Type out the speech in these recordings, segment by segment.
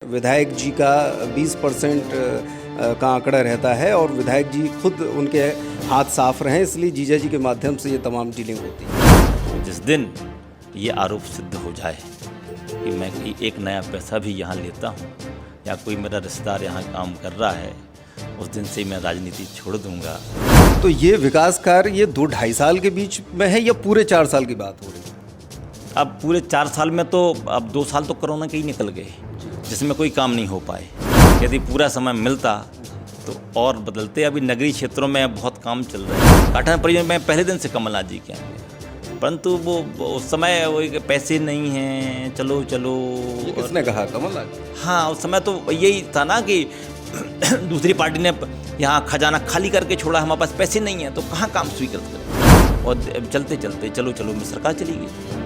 विधायक जी का 20% का आंकड़ा रहता है और विधायक जी खुद उनके हाथ साफ रहे, इसलिए जीजा जी के माध्यम से ये तमाम डीलिंग होती है। जिस दिन ये आरोप सिद्ध हो जाए कि मैं एक नया पैसा भी यहाँ लेता हूँ या कोई मेरा रिश्तेदार यहाँ काम कर रहा है, उस दिन से मैं राजनीति छोड़ दूंगा। तो ये विकास कार्य ये 2-2.5 साल के बीच में है या पूरे 4 साल की बात हो रही है? अब पूरे 4 साल में तो अब 2 साल तो कोरोना के ही निकल गए, जिसमें कोई काम नहीं हो पाए। यदि पूरा समय मिलता तो और बदलते। अभी नगरीय क्षेत्रों में बहुत काम चल रहा है। काठन परियोजना में पहले दिन से कमलनाथ जी के आए, परंतु वो उस समय वो पैसे नहीं हैं, चलो चलो। किसने कहा? कमलनाथ? हाँ, उस समय तो यही था ना कि दूसरी पार्टी ने यहाँ खजाना खाली करके छोड़ा, हमारे पास पैसे नहीं हैं तो कहाँ काम स्वीकृत करें। और चलते चलते चलो चलो में सरकार चली गई।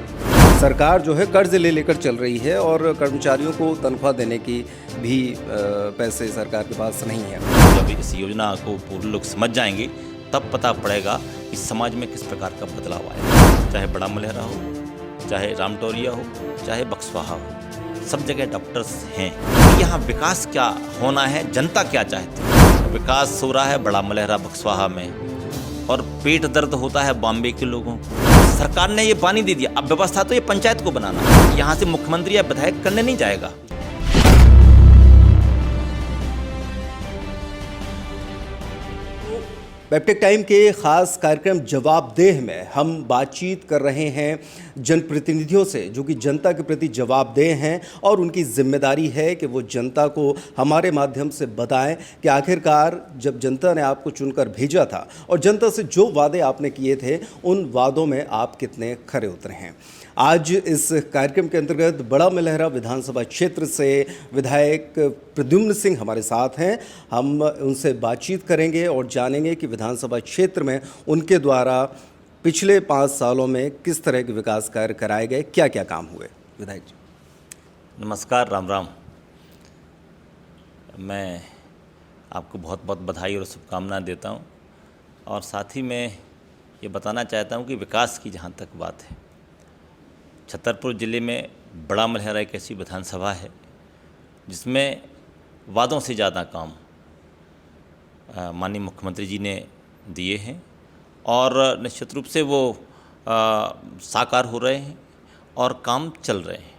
सरकार जो है कर्ज ले लेकर चल रही है और कर्मचारियों को तनख्वाह देने की भी पैसे सरकार के पास नहीं है। जब इस योजना को पूरे लोग समझ जाएंगे तब पता पड़ेगा कि समाज में किस प्रकार का बदलाव आया। चाहे बड़ा मलहरा हो, चाहे रामटोरिया हो, चाहे बक्सवाहा हो, सब जगह डॉक्टर्स हैं। यहाँ विकास क्या होना है, जनता क्या चाहती है। विकास हो रहा है बड़ा मलहरा बक्सवाहा में और पेट दर्द होता है बॉम्बे के लोगों को। सरकार ने ये पानी दे दिया, अब व्यवस्था तो ये पंचायत को बनाना है। यहाँ से मुख्यमंत्री या विधायक करने नहीं जाएगा। वेबटेक टाइम के ख़ास कार्यक्रम जवाबदेह में हम बातचीत कर रहे हैं जनप्रतिनिधियों से जो कि जनता के प्रति जवाबदेह हैं और उनकी जिम्मेदारी है कि वो जनता को हमारे माध्यम से बताएं कि आखिरकार जब जनता ने आपको चुनकर भेजा था और जनता से जो वादे आपने किए थे उन वादों में आप कितने खरे उतरे हैं। आज इस कार्यक्रम के अंतर्गत बड़ा मलहरा विधानसभा क्षेत्र से विधायक प्रद्युम्न सिंह हमारे साथ हैं। हम उनसे बातचीत करेंगे और जानेंगे कि विधानसभा क्षेत्र में उनके द्वारा पिछले 5 सालों में किस तरह के विकास कार्य कराए गए, क्या क्या काम हुए। विधायक जी नमस्कार, राम राम। मैं आपको बहुत बहुत बधाई और शुभकामनाएं देता हूं और साथ ही मैं ये बताना चाहता हूं कि विकास की जहां तक बात है, छतरपुर ज़िले में बड़ा मलहरा एक ऐसी विधानसभा है जिसमें वादों से ज़्यादा काम माननीय मुख्यमंत्री जी ने दिए हैं और निश्चित रूप से वो साकार हो रहे हैं और काम चल रहे हैं।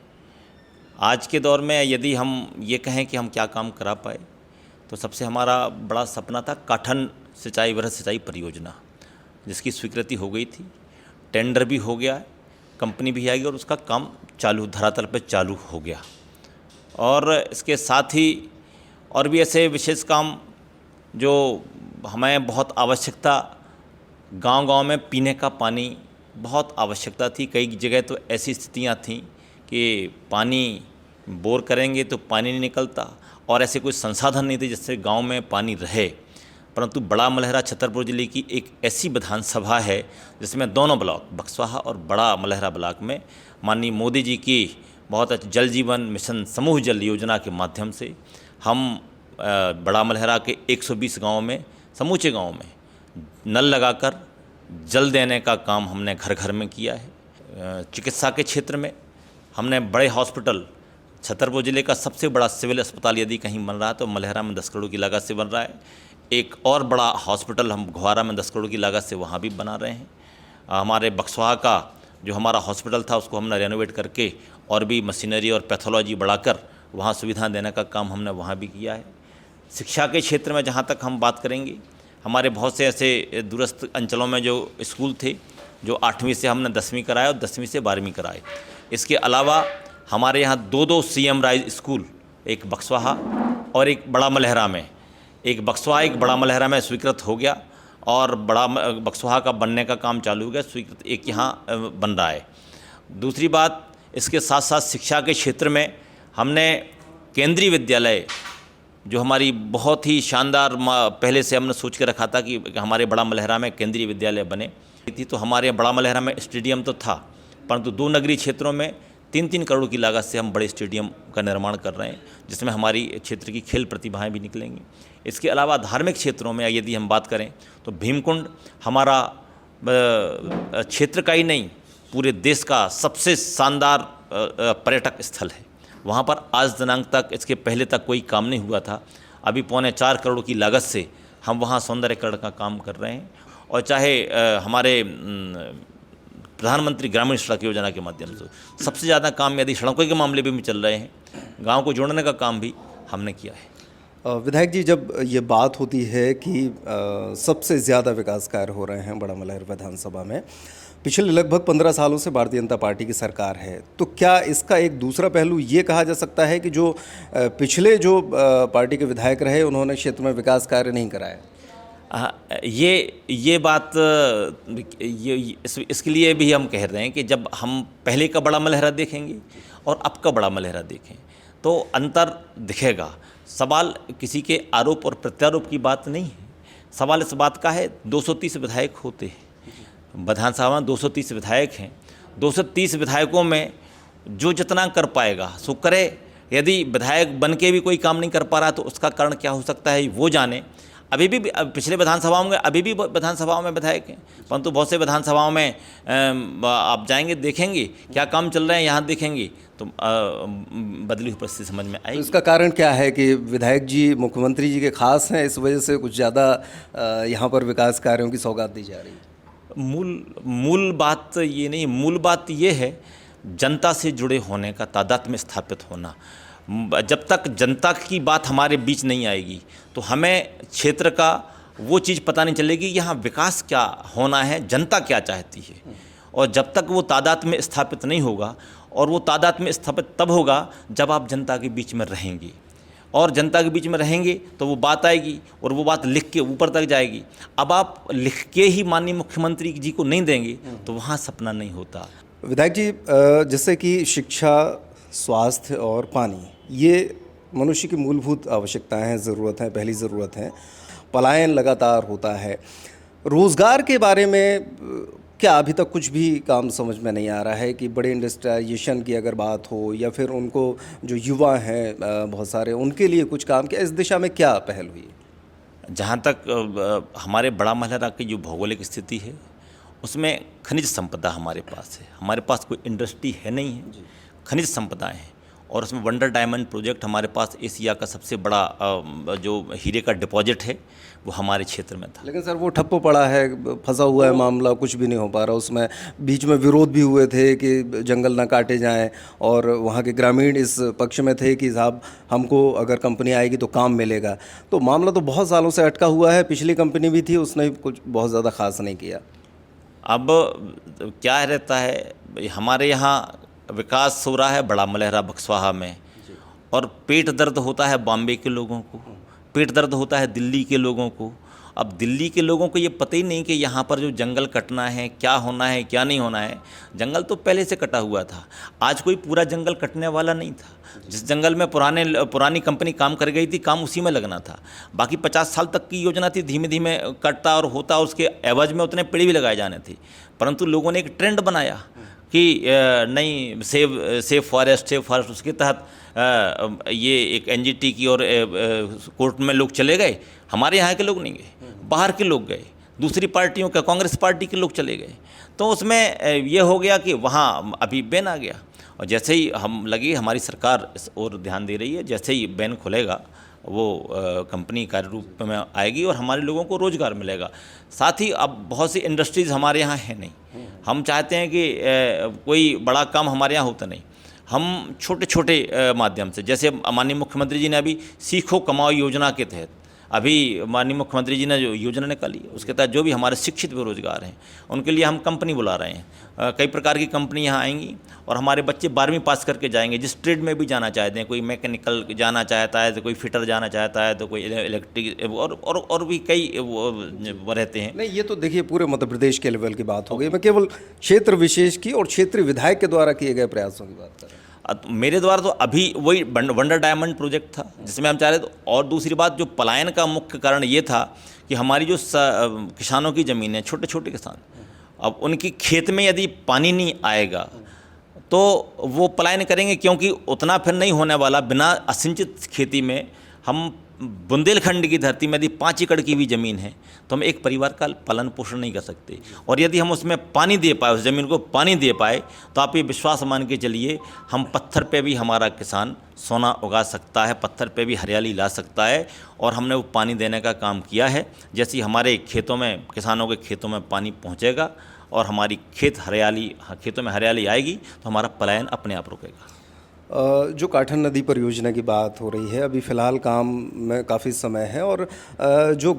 आज के दौर में यदि हम ये कहें कि हम क्या काम करा पाए तो सबसे हमारा बड़ा सपना था काठन सिंचाई वृहद सिंचाई परियोजना, जिसकी स्वीकृति हो गई थी, टेंडर भी हो गया है, कंपनी भी आएगी और उसका काम चालू धरातल पर चालू हो गया। और इसके साथ ही और भी ऐसे विशेष काम जो हमें बहुत आवश्यकता, गांव-गांव में पीने का पानी बहुत आवश्यकता थी। कई जगह तो ऐसी स्थितियां थीं कि पानी बोर करेंगे तो पानी नहीं निकलता और ऐसे कोई संसाधन नहीं थे जिससे गांव में पानी रहे। परंतु बड़ा मलहरा छतरपुर ज़िले की एक ऐसी विधानसभा है जिसमें दोनों ब्लॉक बक्सवाहा और बड़ा मलहरा ब्लॉक में माननीय मोदी जी की बहुत अच्छी जल जीवन मिशन समूह जल योजना के माध्यम से हम बड़ा मलहरा के 120 गाँव में, समूचे गाँव में नल लगाकर जल देने का काम हमने घर घर में किया है। चिकित्सा के क्षेत्र में हमने बड़े हॉस्पिटल, छतरपुर ज़िले का सबसे बड़ा सिविल अस्पताल यदि कहीं बन रहा है तो मलहरा में 10 करोड़ की लागत से बन रहा है। एक और बड़ा हॉस्पिटल हम घुआरा में 10 करोड़ की लागत से वहाँ भी बना रहे हैं। हमारे बक्सवाहा का जो हमारा हॉस्पिटल था उसको हमने रेनोवेट करके और भी मशीनरी और पैथोलॉजी बढ़ाकर वहाँ सुविधा देने का काम हमने वहाँ भी किया है। शिक्षा के क्षेत्र में जहाँ तक हम बात करेंगे, हमारे बहुत से ऐसे दूरस्थ अंचलों में जो स्कूल थे जो 8वीं से हमने 10वीं कराए और 10वीं से 12वीं कराए। इसके अलावा हमारे यहाँ 2 CM राइज स्कूल, एक बक्सवाहा और एक बड़ा मलहरा में, एक बक्सवाहा एक बड़ा मलहरा में स्वीकृत हो गया और बड़ा बक्सवाहा का बनने का काम चालू हो गया, स्वीकृत एक यहाँ बन रहा है। दूसरी बात, इसके साथ साथ शिक्षा के क्षेत्र में हमने केंद्रीय विद्यालय जो हमारी बहुत ही शानदार पहले से हमने सोच के रखा था कि हमारे बड़ा मलहरा में केंद्रीय विद्यालय बने थी, तो हमारे बड़ा मलहरा में स्टेडियम तो था, परंतु 2 नगरीय क्षेत्रों में 3-3 करोड़ की लागत से हम बड़े स्टेडियम का निर्माण कर रहे हैं जिसमें हमारी क्षेत्र की खेल प्रतिभाएं भी निकलेंगी। इसके अलावा धार्मिक क्षेत्रों में यदि हम बात करें तो भीमकुंड हमारा क्षेत्र का ही नहीं पूरे देश का सबसे शानदार पर्यटक स्थल है वहाँ पर आज दिनांक तक, इसके पहले तक कोई काम नहीं हुआ था। अभी 3.25 करोड़ की लागत से हम वहाँ सौंदर्यीकरण का काम कर रहे हैं। और चाहे हमारे प्रधानमंत्री ग्रामीण सड़क योजना के माध्यम से सबसे ज़्यादा काम यदि सड़कों के मामले में भी चल रहे हैं, गांव को जोड़ने का काम भी हमने किया है। विधायक जी, जब ये बात होती है कि सबसे ज़्यादा विकास कार्य हो रहे हैं बड़ा मलहर विधानसभा में, पिछले लगभग 15 सालों से भारतीय जनता पार्टी की सरकार है, तो क्या इसका एक दूसरा पहलू ये कहा जा सकता है कि जो पिछले जो पार्टी के विधायक रहे उन्होंने क्षेत्र में विकास कार्य नहीं कराया? ये बात इसके लिए भी हम कह रहे हैं कि जब हम पहले का बड़ा मलहरा देखेंगे और अब का बड़ा मलहरा देखें तो अंतर दिखेगा। सवाल किसी के आरोप और प्रत्यारोप की बात नहीं है, सवाल इस बात का है 230 विधायक होते हैं विधानसभा में, 230 विधायक हैं। 230 विधायकों में जो जितना कर पाएगा सो करे। यदि विधायक बन के भी कोई काम नहीं कर पा रहा तो उसका कारण क्या हो सकता है वो जाने। अभी भी पिछले विधानसभाओं में, अभी भी विधानसभाओं में विधायक हैं, परंतु बहुत से विधानसभाओं में आप जाएंगे देखेंगे क्या काम चल रहे हैं, यहाँ देखेंगे तो बदली हुई परिस्थिति समझ में आएगी। तो इसका कारण क्या है कि विधायक जी मुख्यमंत्री जी के खास हैं, इस वजह से कुछ ज़्यादा यहाँ पर विकास कार्यों की सौगात दी जा रही है? मूल बात ये नहीं, मूल बात ये है जनता से जुड़े होने का, तादाद में स्थापित होना। जब तक जनता की बात हमारे बीच नहीं आएगी तो हमें क्षेत्र का वो चीज़ पता नहीं चलेगी यहाँ विकास क्या होना है, जनता क्या चाहती है। और जब तक वो तादाद में स्थापित नहीं होगा, और वो तादाद में स्थापित तब होगा जब आप जनता के बीच में रहेंगे, और जनता के बीच में रहेंगे तो वो बात आएगी और वो बात लिख के ऊपर तक जाएगी। अब आप लिख के ही माननीय मुख्यमंत्री जी को नहीं देंगे तो वहाँ सपना नहीं होता। विधायक जी, जैसे कि शिक्षा, स्वास्थ्य और पानी, ये मनुष्य की मूलभूत आवश्यकताएं हैं, ज़रूरत हैं, पहली ज़रूरत है। पलायन लगातार होता है। रोज़गार के बारे में क्या अभी तक कुछ भी काम समझ में नहीं आ रहा है कि बड़े इंडस्ट्रियलाइजेशन की अगर बात हो या फिर उनको जो युवा हैं बहुत सारे, उनके लिए कुछ काम किया, इस दिशा में क्या पहल हुई? जहाँ तक हमारे बड़ा मलहरा की जो भौगोलिक स्थिति है उसमें खनिज संपदा हमारे पास है। हमारे पास कोई इंडस्ट्री है नहीं है, खनिज संपदाएं हैं। और उसमें वंडर डायमंड प्रोजेक्ट हमारे पास एशिया का सबसे बड़ा जो हीरे का डिपॉजिट है वो हमारे क्षेत्र में था। लेकिन सर वो ठप्प पड़ा है, फंसा हुआ है मामला, कुछ भी नहीं हो पा रहा। उसमें बीच में विरोध भी हुए थे कि जंगल ना काटे जाएं, और वहाँ के ग्रामीण इस पक्ष में थे कि साहब हमको अगर कंपनी आएगी तो काम मिलेगा। तो मामला तो बहुत सालों से अटका हुआ है। पिछली कंपनी भी थी, उसने कुछ बहुत ज़्यादा खास नहीं किया। अब क्या रहता है, हमारे यहाँ विकास हो रहा है बड़ा मलहरा बक्सवाहा में, और पेट दर्द होता है बॉम्बे के लोगों को, पेट दर्द होता है दिल्ली के लोगों को। अब दिल्ली के लोगों को ये पता ही नहीं कि यहाँ पर जो जंगल कटना है, क्या होना है, क्या नहीं होना है। जंगल तो पहले से कटा हुआ था, आज कोई पूरा जंगल कटने वाला नहीं था। जिस जंगल में पुरानी कंपनी काम कर गई थी, काम उसी में लगना था। बाकी 50 साल तक की योजना थी, धीमे धीमे कटता और होता, उसके एवज में उतने पेड़ भी लगाए जाने थे। परंतु लोगों ने एक ट्रेंड बनाया कि नहीं, सेव फॉरेस्ट, उसके तहत ये एक एनजीटी की और कोर्ट में लोग चले गए। हमारे यहाँ के लोग नहीं गए, बाहर के लोग गए, दूसरी पार्टियों का, कांग्रेस पार्टी के लोग चले गए। तो उसमें ये हो गया कि वहाँ अभी बैन आ गया। और जैसे ही हम लगे, हमारी सरकार इस ओर ध्यान दे रही है, जैसे ही बैन खुलेगा वो कंपनी कार्य रूप में आएगी और हमारे लोगों को रोज़गार मिलेगा। साथ ही अब बहुत सी इंडस्ट्रीज़ हमारे यहाँ है नहीं। हम चाहते हैं कि कोई बड़ा काम हमारे यहाँ होता नहीं, हम छोटे छोटे माध्यम से, जैसे माननीय मुख्यमंत्री जी ने अभी सीखो कमाओ योजना के तहत अभी माननीय मुख्यमंत्री जी ने जो योजना निकाली, उसके तहत जो भी हमारे शिक्षित बेरोजगार हैं उनके लिए हम कंपनी बुला रहे हैं। कई प्रकार की कंपनी यहाँ आएंगी और हमारे बच्चे 12वीं पास करके जाएंगे, जिस ट्रेड में भी जाना चाहते हैं। कोई मैकेनिकल जाना चाहता है तो कोई फिटर जाना चाहता है तो कोई इलेक्ट्रिक और भी कई वो रहते हैं। नहीं, ये तो देखिए पूरे मध्य प्रदेश के लेवल की बात हो गई। मैं केवल क्षेत्र विशेष की और क्षेत्रीय विधायक के द्वारा किए गए प्रयासों की बात कर रहा हूँ। मेरे द्वारा तो अभी वही वंडर डायमंड प्रोजेक्ट था जिसमें हम चाह रहे थे। और दूसरी बात, जो पलायन का मुख्य कारण ये था कि हमारी जो किसानों की ज़मीन है, छोटे छोटे किसान, अब उनकी खेत में यदि पानी नहीं आएगा तो वो पलायन करेंगे, क्योंकि उतना फिर नहीं होने वाला। बिना असिंचित खेती में हम बुंदेलखंड की धरती में यदि 5 एकड़ की भी ज़मीन है तो हम एक परिवार का पालन पोषण नहीं कर सकते। और यदि हम उसमें पानी दे पाए, उस ज़मीन को पानी दे पाए, तो आप ये विश्वास मान के चलिए हम पत्थर पे भी हमारा किसान सोना उगा सकता है, पत्थर पे भी हरियाली ला सकता है। और हमने वो पानी देने का काम किया है। जैसे हमारे खेतों में, किसानों के खेतों में पानी पहुँचेगा और हमारी खेतों में हरियाली आएगी तो हमारा पलायन अपने आप रुकेगा। जो काठन नदी परियोजना की बात हो रही है, अभी फ़िलहाल काम में काफ़ी समय है और जो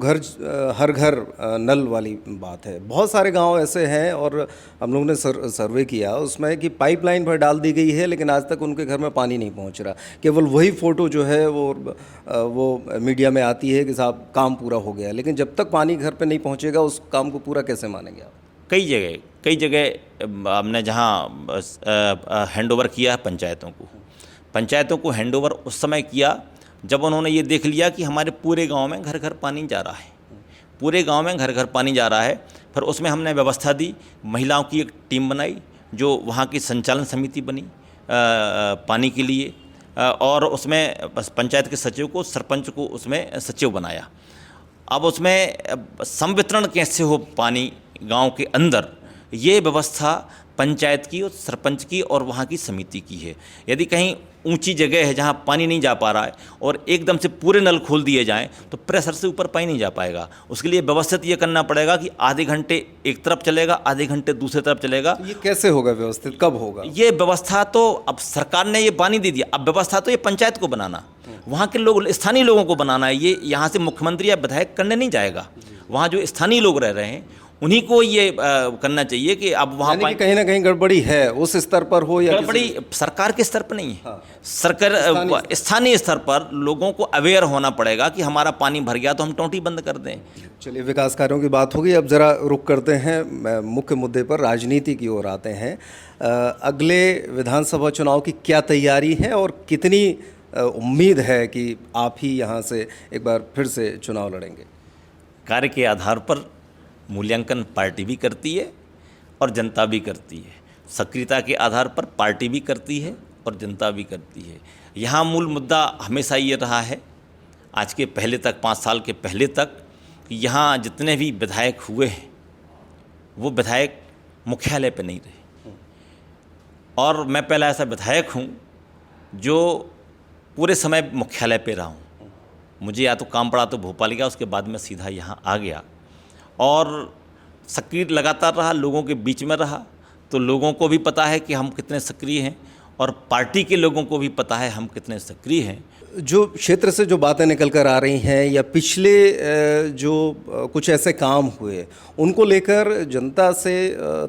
हर घर नल वाली बात है, बहुत सारे गांव ऐसे हैं और हम लोगों ने सर्वे किया उसमें कि पाइपलाइन पर डाल दी गई है लेकिन आज तक उनके घर में पानी नहीं पहुंच रहा। केवल वही फ़ोटो जो है वो मीडिया में आती है कि साहब काम पूरा हो गया, लेकिन जब तक पानी घर पर नहीं पहुँचेगा उस काम को पूरा कैसे मानेंगे आप? कई जगह हमने जहाँ हैंडओवर किया है पंचायतों को हैंडओवर उस समय किया जब उन्होंने ये देख लिया कि हमारे पूरे गांव में घर घर पानी जा रहा है। फिर उसमें हमने व्यवस्था दी, महिलाओं की एक टीम बनाई जो वहाँ की संचालन समिति बनी पानी के लिए, और उसमें पंचायत के सचिव को, सरपंच को उसमें सचिव बनाया। अब उसमें संवितरण कैसे हो पानी गांव के अंदर, ये व्यवस्था पंचायत की और सरपंच की और वहाँ की समिति की है। यदि कहीं ऊंची जगह है जहाँ पानी नहीं जा पा रहा है और एकदम से पूरे नल खोल दिए जाएं तो प्रेशर से ऊपर पानी नहीं जा पाएगा। उसके लिए व्यवस्थित ये करना पड़ेगा कि आधे घंटे एक तरफ चलेगा, आधे घंटे दूसरी तरफ चलेगा। ये कैसे होगा व्यवस्थित, कब होगा? ये व्यवस्था तो अब सरकार ने ये पानी दे दिया, अब व्यवस्था तो ये पंचायत को बनाना, वहाँ के लोग, स्थानीय लोगों को बनाना है। ये यहाँ से मुख्यमंत्री या विधायक करने नहीं जाएगा, वहाँ जो स्थानीय लोग रह रहे हैं उन्हीं को ये करना चाहिए कि अब वहाँ कहीं ना कहीं गड़बड़ी है, उस स्तर पर हो या गड़बड़ी सरकार के स्तर पर नहीं है। हाँ। सरकार स्थानीय स्तर पर लोगों को अवेयर होना पड़ेगा कि हमारा पानी भर गया तो हम टोंटी बंद कर दें। चलिए, विकास कार्यों की बात होगी, अब ज़रा रुक करते हैं मुख्य मुद्दे पर, राजनीति की ओर आते हैं। अगले विधानसभा चुनाव की क्या तैयारी है और कितनी उम्मीद है कि आप ही यहाँ से एक बार फिर से चुनाव लड़ेंगे? कार्य के आधार पर मूल्यांकन पार्टी भी करती है और जनता भी करती है। सक्रियता के आधार पर पार्टी भी करती है और जनता भी करती है। यहाँ मूल मुद्दा हमेशा ये रहा है, आज के पहले तक, 5 साल के पहले तक, कि यहाँ जितने भी विधायक हुए हैं वो विधायक मुख्यालय पे नहीं रहे। और मैं पहला ऐसा विधायक हूँ जो पूरे समय मुख्यालय पे रहा हूँ। मुझे या तो काम पड़ा तो भोपाल गया, उसके बाद मैं सीधा यहाँ आ गया और सक्रिय लगातार रहा, लोगों के बीच में रहा। तो लोगों को भी पता है कि हम कितने सक्रिय हैं और पार्टी के लोगों को भी पता है हम कितने सक्रिय हैं। जो क्षेत्र से जो बातें निकल कर आ रही हैं या पिछले जो कुछ ऐसे काम हुए उनको लेकर जनता से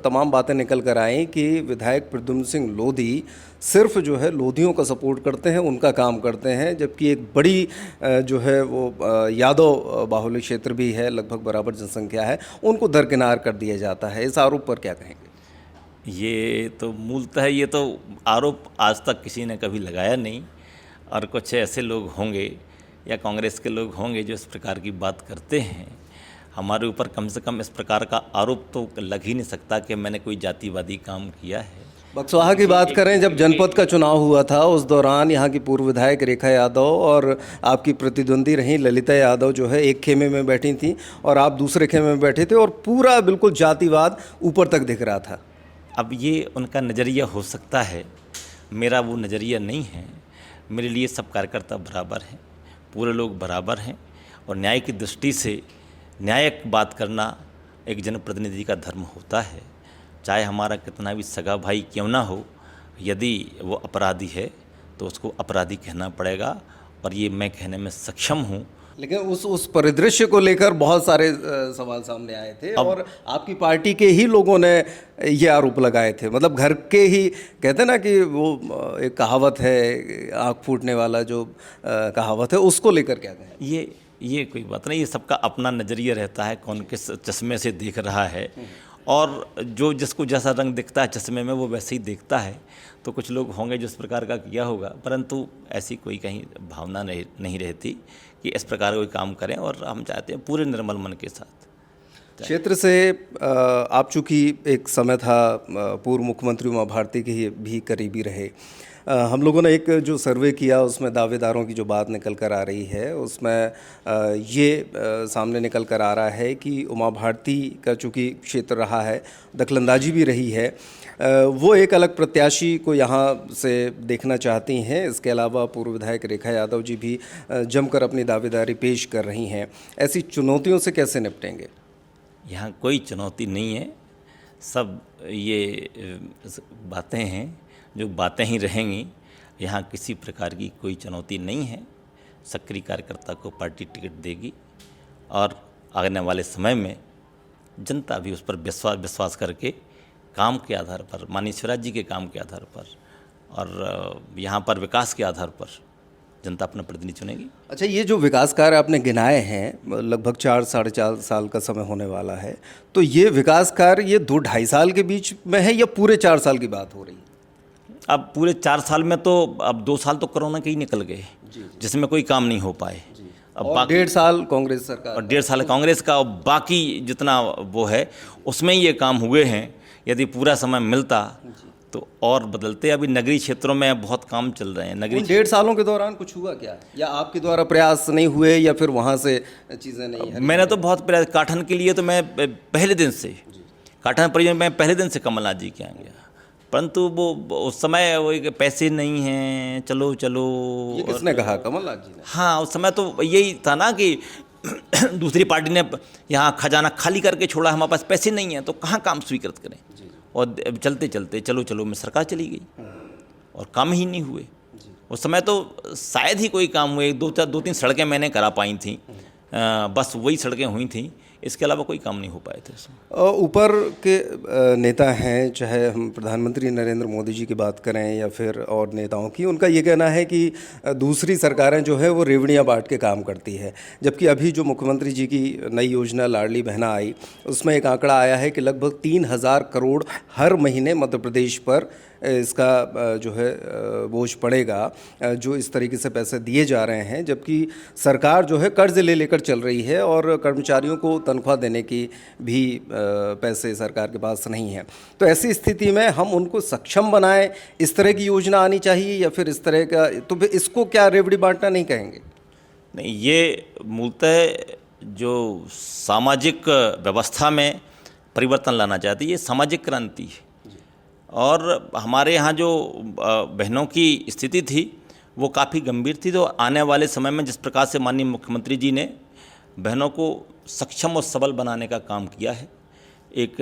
तमाम बातें निकल कर आई कि विधायक प्रद्युम्न सिंह लोधी सिर्फ जो है लोधियों का सपोर्ट करते हैं, उनका काम करते हैं, जबकि एक बड़ी जो है वो यादव बाहुल्य क्षेत्र भी है, लगभग बराबर जनसंख्या है, उनको दरकिनार कर दिया जाता है। इस आरोप पर क्या कहेंगे? ये तो मूलतः ये तो आरोप आज तक किसी ने कभी लगाया नहीं, और कुछ ऐसे लोग होंगे या कांग्रेस के लोग होंगे जो इस प्रकार की बात करते हैं। हमारे ऊपर कम से कम इस प्रकार का आरोप तो लग ही नहीं सकता कि मैंने कोई जातिवादी काम किया है। बक्सवाहा की बात करें, जब जनपद का चुनाव हुआ था उस दौरान यहाँ की पूर्व विधायक रेखा यादव और आपकी प्रतिद्वंदी रही ललिता यादव जो है एक खेमे में बैठी थी और आप दूसरे खेमे में बैठे थे और पूरा बिल्कुल जातिवाद ऊपर तक दिख रहा था। अब ये उनका नज़रिया हो सकता है, मेरा वो नज़रिया नहीं है। मेरे लिए सब कार्यकर्ता बराबर हैं, पूरे लोग बराबर हैं, और न्याय की दृष्टि से न्यायिक बात करना एक जनप्रतिनिधि का धर्म होता है। चाहे हमारा कितना भी सगा भाई क्यों ना हो, यदि वो अपराधी है तो उसको अपराधी कहना पड़ेगा, और ये मैं कहने में सक्षम हूँ। लेकिन उस परिदृश्य को लेकर बहुत सारे सवाल सामने आए थे और आपकी पार्टी के ही लोगों ने ये आरोप लगाए थे। मतलब घर के ही, कहते ना कि वो एक कहावत है, आँख फूटने वाला जो कहावत है, उसको लेकर क्या कहें? ये कोई बात नहीं, ये सबका अपना नज़रिया रहता है, कौन किस चश्मे से देख रहा है, और जो जिसको जैसा रंग दिखता है चश्मे में वो वैसे ही देखता है। तो कुछ लोग होंगे जो इस प्रकार का किया होगा, परंतु ऐसी कोई कहीं भावना नहीं रहती कि इस प्रकार का कोई काम करें, और हम चाहते हैं पूरे निर्मल मन के साथ। क्षेत्र से आप चूँकि एक समय था पूर्व मुख्यमंत्री उमा भारती के भी करीबी रहे, हम लोगों ने एक जो सर्वे किया उसमें दावेदारों की जो बात निकल कर आ रही है उसमें सामने निकल कर आ रहा है कि उमा भारती का चूँकि क्षेत्र रहा है, दखलंदाजी भी रही है, वो एक अलग प्रत्याशी को यहाँ से देखना चाहती हैं। इसके अलावा पूर्व विधायक रेखा यादव जी भी जमकर अपनी दावेदारी पेश कर रही हैं। ऐसी चुनौतियों से कैसे निपटेंगे? यहाँ कोई चुनौती नहीं है, सब ये बातें हैं जो बातें ही रहेंगी। यहाँ किसी प्रकार की कोई चुनौती नहीं है। सक्रिय कार्यकर्ता को पार्टी टिकट देगी और आने वाले समय में जनता भी उस पर विश्वास करके काम के आधार पर, माननीय शिवराज जी के काम के आधार पर और यहाँ पर विकास के आधार पर जनता अपना प्रतिनिधि चुनेगी। अच्छा, ये जो विकास कार्य आपने गिनाए हैं, लगभग 4-4.5 साल का समय होने वाला है, तो ये विकास कार्य ये 2-2.5 साल के बीच में है या पूरे 4 साल की बात हो रही है? अब पूरे 4 साल में तो अब 2 साल तो कोरोना के ही निकल गए, जिसमें कोई काम नहीं हो पाए। अब 1.5 साल कांग्रेस सरकार और 1.5 साल कांग्रेस का, और बाकी जितना वो है उसमें ये काम हुए हैं। यदि पूरा समय मिलता तो और बदलते। अभी नगरीय क्षेत्रों में बहुत काम चल रहे हैं। नगरीय 1.5 सालों के दौरान कुछ हुआ क्या, या आपके द्वारा प्रयास नहीं हुए, या फिर वहाँ से चीज़ें नहीं है? मैंने तो बहुत प्रयास, काठन के लिए तो मैं पहले दिन से, काठन परियोजना में पहले दिन से कमलनाथ जी के यहाँ गया, परंतु वो उस समय वो पैसे नहीं हैं, चलो चलो। ये किसने कहा? कमलनाथ जी ने? हाँ, उस समय तो यही था ना कि दूसरी पार्टी ने यहाँ खजाना खाली करके छोड़ा, हमारे पास पैसे नहीं हैं तो कहाँ काम स्वीकृत करें। और चलते चलते चलो में सरकार चली गई और काम ही नहीं हुए। उस समय तो शायद ही कोई काम हुए, 2-3 सड़कें मैंने करा पाई थी, बस वही सड़कें हुई थी, इसके अलावा कोई काम नहीं हो पाए थे उसमें। ऊपर के नेता हैं, चाहे हम प्रधानमंत्री नरेंद्र मोदी जी की बात करें या फिर और नेताओं की, उनका ये कहना है कि दूसरी सरकारें जो है वो रेवड़ियाँ बांट के काम करती है, जबकि अभी जो मुख्यमंत्री जी की नई योजना लाडली बहना आई, उसमें एक आंकड़ा आया है कि लगभग 3,000 करोड़ हर महीने मध्य प्रदेश पर इसका जो है बोझ पड़ेगा, जो इस तरीके से पैसे दिए जा रहे हैं, जबकि सरकार जो है कर्ज ले लेकर चल रही है और कर्मचारियों को तनख्वाह देने की भी पैसे सरकार के पास नहीं है। तो ऐसी स्थिति में हम उनको सक्षम बनाएं, इस तरह की योजना आनी चाहिए, या फिर इस तरह का, तो फिर इसको क्या रेवड़ी बांटना नहीं कहेंगे? नहीं, ये मूलतः जो सामाजिक व्यवस्था में परिवर्तन लाना चाहती है, ये सामाजिक क्रांति है। और हमारे यहाँ जो बहनों की स्थिति थी वो काफ़ी गंभीर थी। तो आने वाले समय में जिस प्रकार से माननीय मुख्यमंत्री जी ने बहनों को सक्षम और सबल बनाने का काम किया है, एक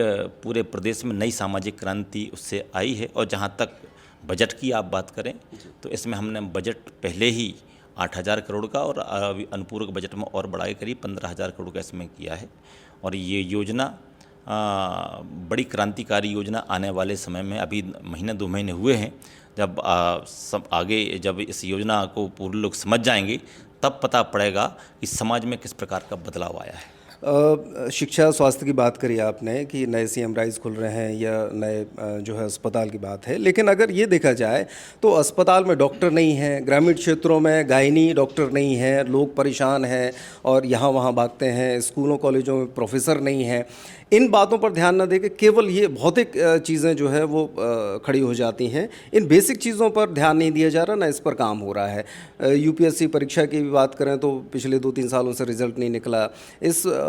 पूरे प्रदेश में नई सामाजिक क्रांति उससे आई है। और जहाँ तक बजट की आप बात करें तो इसमें हमने बजट पहले ही 8,000 करोड़ का और अभी अनुपूरक बजट में और बढ़ा के करीब 15,000 करोड़ का इसमें किया है। और ये योजना बड़ी क्रांतिकारी योजना आने वाले समय में, अभी 1-2 महीने हुए हैं, जब सब आगे जब इस योजना को पूरे लोग समझ जाएंगे तब पता पड़ेगा कि समाज में किस प्रकार का बदलाव आया है। शिक्षा स्वास्थ्य की बात करी आपने कि नए सीएम राइज खुल रहे हैं या नए जो है अस्पताल की बात है, लेकिन अगर ये देखा जाए तो अस्पताल में डॉक्टर नहीं हैं, ग्रामीण क्षेत्रों में गायनी डॉक्टर नहीं है, लोग परेशान हैं और यहाँ वहाँ भागते हैं, स्कूलों कॉलेजों में प्रोफेसर नहीं हैं। इन बातों पर ध्यान न देके केवल ये भौतिक चीज़ें जो है वो खड़ी हो जाती हैं, इन बेसिक चीज़ों पर ध्यान नहीं दिया जा रहा, ना इस पर काम हो रहा है। यूपीएससी परीक्षा की भी बात करें तो पिछले 2-3 सालों से रिजल्ट नहीं निकला।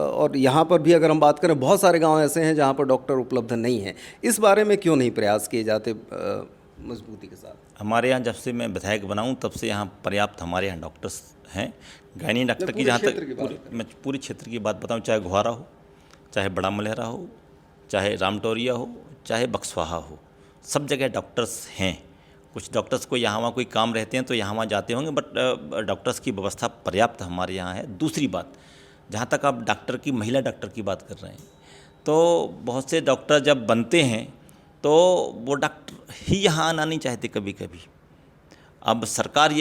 और यहाँ पर भी अगर हम बात करें, बहुत सारे गांव ऐसे हैं जहाँ पर डॉक्टर उपलब्ध नहीं हैं। इस बारे में क्यों नहीं प्रयास किए जाते मजबूती के साथ? हमारे यहाँ जब से मैं विधायक बना हूँ तब से यहाँ पर्याप्त हमारे यहाँ डॉक्टर्स हैं। गायनी डॉक्टर की जहाँ तक मैं पूरे क्षेत्र की बात बताऊँ, चाहे घुआरा हो, चाहे बड़ा मलहरा हो, चाहे रामटौरिया हो, चाहे बक्सवाहा हो, सब जगह डॉक्टर्स हैं। कुछ डॉक्टर्स को यहाँ वहाँ कोई काम रहते हैं तो यहाँ वहाँ जाते होंगे, बट डॉक्टर्स की व्यवस्था पर्याप्त हमारे यहाँ है। दूसरी बात, जहाँ तक आप डॉक्टर की, महिला डॉक्टर की बात कर रहे हैं, तो बहुत से डॉक्टर जब बनते हैं तो वो डॉक्टर ही यहाँ आना नहीं चाहते कभी कभी। अब सरकार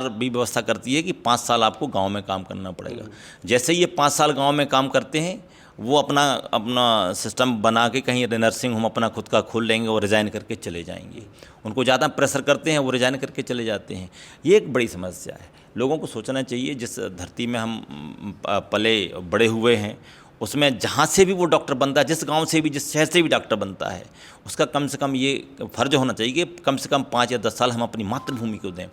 भी व्यवस्था करती है कि 5 साल आपको गांव में काम करना पड़ेगा। जैसे ये 5 साल गांव में काम करते हैं, वो अपना सिस्टम बना के कहीं नर्सिंग होम अपना खुद का खोल लेंगे और रिज़ाइन करके चले जाएंगे। उनको ज़्यादा प्रेशर करते हैं, वो रिज़ाइन करके चले जाते हैं। ये एक बड़ी समस्या है। लोगों को सोचना चाहिए, जिस धरती में हम पले बड़े हुए हैं उसमें जहाँ से भी वो डॉक्टर बनता है, जिस गांव से भी, जिस शहर से भी डॉक्टर बनता है, उसका कम से कम ये फर्ज होना चाहिए कि कम से कम 5 या 10 साल हम अपनी मातृभूमि को दें।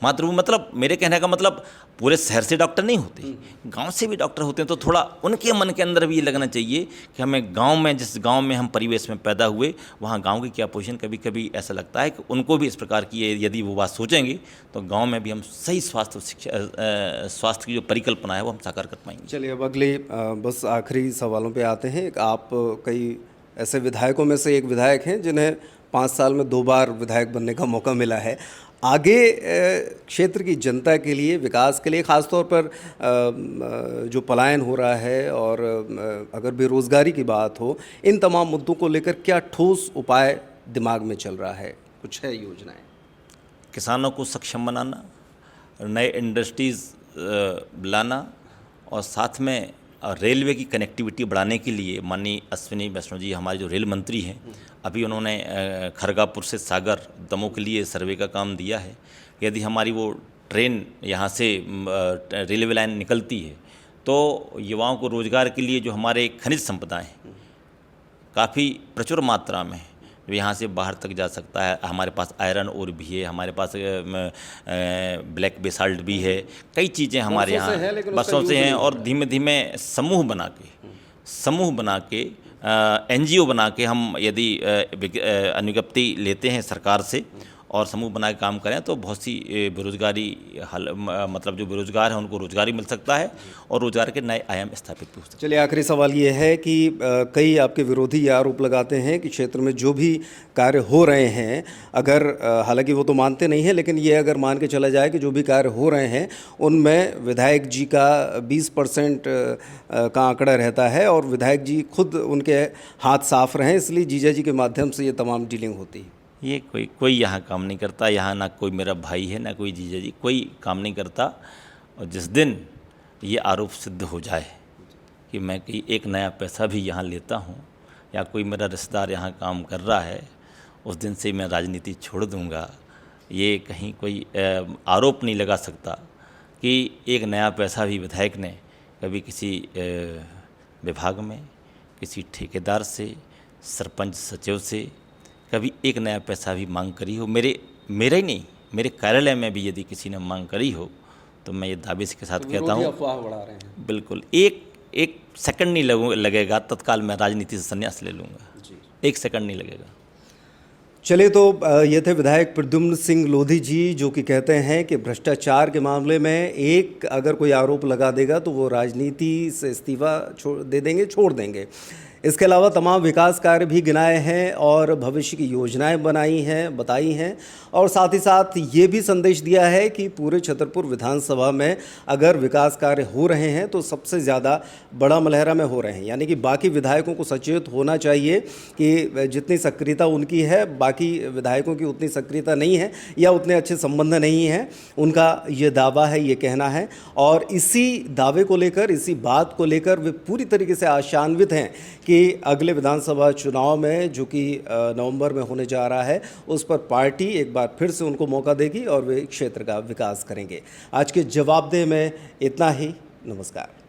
मातृभूमि मतलब, मेरे कहने का मतलब, पूरे शहर से डॉक्टर नहीं होते, गांव से भी डॉक्टर होते हैं। तो थोड़ा उनके मन के अंदर भी ये लगना चाहिए कि हमें गांव में, जिस गांव में हम परिवेश में पैदा हुए, वहाँ गांव की क्या पोजीशन, कभी कभी ऐसा लगता है कि उनको भी इस प्रकार की यदि वो बात सोचेंगे तो गांव में भी हम सही स्वास्थ्य स्वास्थ्य की जो परिकल्पना है वो हम साकार कर पाएंगे। चलिए, अब अगले बस आखिरी सवालों पे आते हैं। आप कई ऐसे विधायकों में से एक विधायक हैं जिन्हें 5 साल में 2 बार विधायक बनने का मौका मिला है। आगे क्षेत्र की जनता के लिए, विकास के लिए, ख़ासतौर पर जो पलायन हो रहा है और अगर बेरोज़गारी की बात हो, इन तमाम मुद्दों को लेकर क्या ठोस उपाय दिमाग में चल रहा है? कुछ है योजनाएं? किसानों को सक्षम बनाना, नए इंडस्ट्रीज़ लाना, और साथ में रेलवे की कनेक्टिविटी बढ़ाने के लिए माननीय अश्विनी वैष्णव जी, हमारे जो रेल मंत्री हैं, अभी उन्होंने खरगापुर से सागर, दमोह के लिए सर्वे का काम दिया है। यदि हमारी वो ट्रेन यहाँ से रेलवे लाइन निकलती है तो युवाओं को रोज़गार के लिए जो हमारे खनिज संपदाएँ हैं काफ़ी प्रचुर मात्रा में, जो यहाँ से बाहर तक जा सकता है। हमारे पास आयरन ओर भी है, हमारे पास ब्लैक बेसाल्ट भी है, कई चीज़ें हमारे यहाँ बरसों से हैं। और धीमे धीमे समूह बना के NGO बना के हम यदि अनुज्ञप्ति लेते हैं सरकार से और समूह बना के काम करें तो बहुत सी बेरोजगारी मतलब जो बेरोजगार हैं उनको रोजगार ही मिल सकता है और रोजगार के नए आयाम स्थापित भी हो सकते हैं। चलिए, आखिरी सवाल ये है कि कई आपके विरोधी ये आरोप लगाते हैं कि क्षेत्र में जो भी कार्य हो रहे हैं, अगर हालांकि वो तो मानते नहीं हैं, लेकिन ये अगर मान के चला जाए कि जो भी कार्य हो रहे हैं उनमें विधायक जी का 20% का आंकड़ा रहता है और विधायक जी खुद उनके हाथ साफ रहें, इसलिए जीजा जी के माध्यम से ये तमाम डीलिंग होती है। ये कोई यहाँ काम नहीं करता। यहाँ ना कोई मेरा भाई है, ना कोई जीजा जी, कोई काम नहीं करता। और जिस दिन ये आरोप सिद्ध हो जाए कि मैं कोई एक नया पैसा भी यहाँ लेता हूँ या कोई मेरा रिश्तेदार यहाँ काम कर रहा है, उस दिन से मैं राजनीति छोड़ दूँगा। ये कहीं कोई आरोप नहीं लगा सकता कि एक नया पैसा भी विधायक ने कभी किसी विभाग में, किसी ठेकेदार से, सरपंच सचिव से कभी एक नया पैसा भी मांग करी हो। मेरा ही नहीं, मेरे कार्यालय में भी यदि किसी ने मांग करी हो तो मैं ये दावे के साथ कहता हूँ, अफवाह बढ़ा रहे हैं। बिल्कुल एक सेकंड नहीं लगेगा, तत्काल मैं राजनीति से संन्यास ले लूँगा। 1 सेकंड नहीं लगेगा। चलिए, तो ये थे विधायक प्रद्युम्न सिंह लोधी जी, जो कि कहते हैं कि भ्रष्टाचार के मामले में एक अगर कोई आरोप लगा देगा तो वो राजनीति से इस्तीफा छोड़ देंगे। इसके अलावा तमाम विकास कार्य भी गिनाए हैं और भविष्य की योजनाएं बताई हैं और साथ ही साथ ये भी संदेश दिया है कि पूरे छतरपुर विधानसभा में अगर विकास कार्य हो रहे हैं तो सबसे ज़्यादा बड़ा मलहरा में हो रहे हैं, यानी कि बाकी विधायकों को सचेत होना चाहिए कि जितनी सक्रियता उनकी है, बाकी विधायकों की उतनी सक्रियता नहीं है या उतने अच्छे संबंध नहीं हैं। उनका ये दावा है, ये कहना है, और इसी दावे को लेकर, इसी बात को लेकर वे पूरी तरीके से आशान्वित हैं कि अगले विधानसभा चुनाव में, जो कि नवंबर में होने जा रहा है, उस पर पार्टी एक बार फिर से उनको मौका देगी और वे क्षेत्र का विकास करेंगे। आज के जवाबदेह में इतना ही। नमस्कार।